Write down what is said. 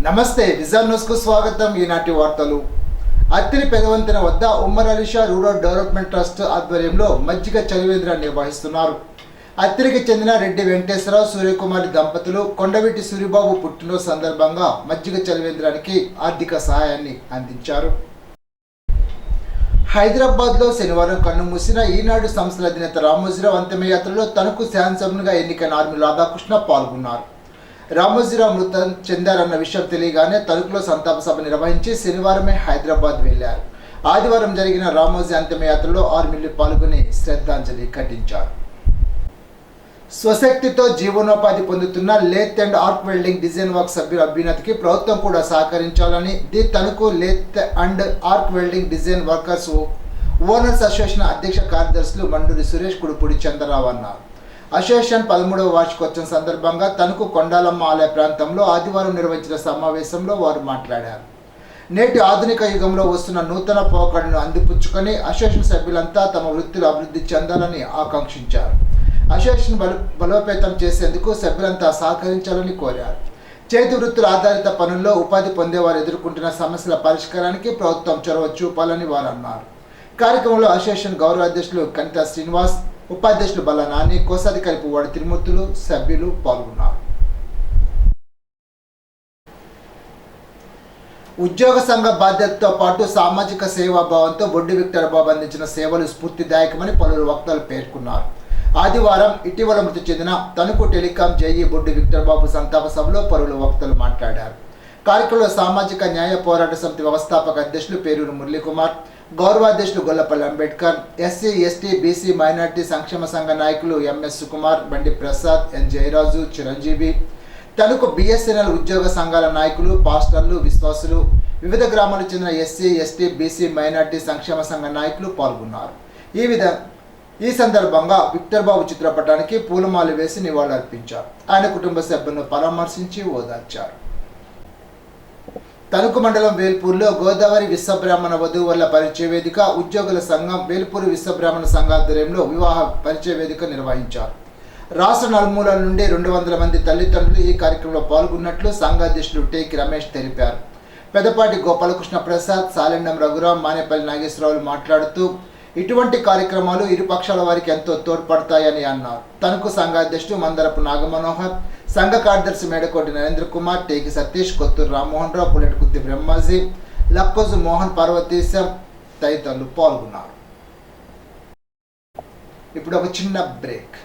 నమస్తే vision news కు స్వాగతం. ఈనాటి వార్తలు. అత్తిలి పెదవంతెన వద్ద Ummer Alisha rural development trust ఆధ్వర్యంలో మజ్జిగ చలివేంద్రాన్ని నిర్వహిస్తున్నారు. అత్తిలికి చెందిన రెడ్డి వెంకటేశ్వరరావు సూర్యకుమారి దంపతులు కొండవీటి సూరిబాబు పుట్టినరోజు సందర్భంగా మజ్జిగ చలివేంద్రానికి ఆర్థిక సహాయాన్ని అందించారు. హైదరాబాద్లో శనివారం కన్ను మూసిన ఈనాడు సంస్థల అధినేత రామోజీరావు అంతిమయాత్రలో తనకు శాసనసభ్యునిగా ఎన్నికైన ఆర్మీ రాధాకృష్ణ పాల్గొన్నారు. రామోజీరావు మృతం చెందారన్న విషయం తెలియగానే తణుకులో సంతాప సభ నిర్వహించి శనివారమే హైదరాబాద్ వెళ్లారు. ఆదివారం జరిగిన రామోజీ అంతిమయాత్రలో ఆర్మీలు పాల్గొని శ్రద్ధాంజలి ఘటించారు. స్వశక్తితో జీవనోపాధి పొందుతున్న lathe and arc welding design work సభ్యుల అభ్యున్నతికి ప్రభుత్వం కూడా సహకరించాలని the Tanuku lathe and arc welding design workers owners association అధ్యక్ష కార్యదర్శులు మండూరి సురేష్ కుడుపూడి చంద్రరావు అన్నారు. అసోసియేషన్ 13వ వార్షికోత్సవం సందర్భంగా తణుకు కొండాలమ్మ ఆలయ ప్రాంతంలో ఆదివారం నిర్వహించిన సమావేశంలో వారు మాట్లాడారు. నేటి ఆధునిక యుగంలో వస్తున్న నూతన పోకడను అందిపుచ్చుకొని అసోసియేషన్ సభ్యులంతా తమ వృత్తిలో అభివృద్ధి చెందాలని ఆకాంక్షించారు. అసోసియేషన్ బలోపేతం చేసేందుకు సభ్యులంతా సహకరించాలని కోరారు. చేతి వృత్తుల ఆధారిత పనుల్లో ఉపాధి పొందేవారు ఎదుర్కొంటున్న సమస్యల పరిష్కారానికి ప్రభుత్వం చొరవ చూపాలని వారు అన్నారు. కార్యక్రమంలో అసోసియేషన్ గౌరవ అధ్యక్షులు కనితా శ్రీనివాస్, ఉపాధ్యక్షులు బల్ల నాని, కోశాధికారి పువ్వాడి తిరుమూర్తులు, సభ్యులు పాల్గొన్నారు. ఉద్యోగ సంఘ బాధ్యతతో పాటు సామాజిక సేవాభావంతో బొడ్డు విక్టర్ బాబు అందించిన సేవలు స్ఫూర్తిదాయకమని పలువురు వక్తలు పేర్కొన్నారు. ఆదివారం ఇటీవల మృతి చెందిన తణుకు టెలికాం జేఈ బొడ్డు విక్టర్ బాబు సంతాప సభలో పలువురు వక్తలు మాట్లాడారు. కార్యక్రమంలో సామాజిక న్యాయ పోరాట సమితి వ్యవస్థాపక అధ్యక్షులు పేరూరు మురళీకుమార్, గౌరవాధ్యక్షులు Gollapalli Ambedkar, SC ST BC minority సంక్షేమ సంఘ నాయకులు MS Sukumar, Bandi Prasad, N Jayaraju, Chiranjeevi, Tanuku BSNL ఉద్యోగ సంఘాల నాయకులు, పాస్టర్లు, విశ్వాసులు, వివిధ గ్రామాలకు చెందిన ఎస్సీ ఎస్టీ బీసీ మైనార్టీ సంక్షేమ సంఘ నాయకులు పాల్గొన్నారు. ఈ సందర్భంగా విక్టర్ బాబు చిత్రపటానికి పూలమాలు వేసి నివాళులర్పించారు. ఆయన కుటుంబ సభ్యులను పరామర్శించి ఓదార్చారు. తణుకు మండలం వేల్పూర్లో గోదావరి విశ్వబ్రాహ్మణ వధువుల పరిచయ వేదిక, ఉద్యోగుల సంఘం, వేల్పూరు విశ్వబ్రాహ్మణ సంఘ ఆధ్వర్యంలో వివాహ పరిచయ వేదిక నిర్వహించారు. రాష్ట్ర నలుమూలల నుండి 200 మంది తల్లిదండ్రులు ఈ కార్యక్రమంలో పాల్గొన్నట్లు సంఘాధ్యక్షులు టేకి రమేష్ తెలిపారు. పెదపాటి గోపాలకృష్ణ ప్రసాద్, సాలెండం రఘురాం, మానేపల్లి నాగేశ్వరరావులు మాట్లాడుతూ ఇటువంటి కార్యక్రమాలు ఇరు పక్షాల వారికి ఎంతో తోడ్పడతాయని అన్నారు. తణుకు సంఘాధ్యక్షుడు మందరపు నాగమనోహర్, సంఘ కార్యదర్శి మేడకోటి నరేంద్ర కుమార్, టేకి సతీష్, కొత్తూరు రామ్మోహన్ రావు, పుల్లెటకుత్తి బ్రహ్మాజీ, లక్కోజు మోహన్ పార్వతీశం తదితరులు పాల్గొన్నారు. ఇప్పుడు ఒక చిన్న బ్రేక్.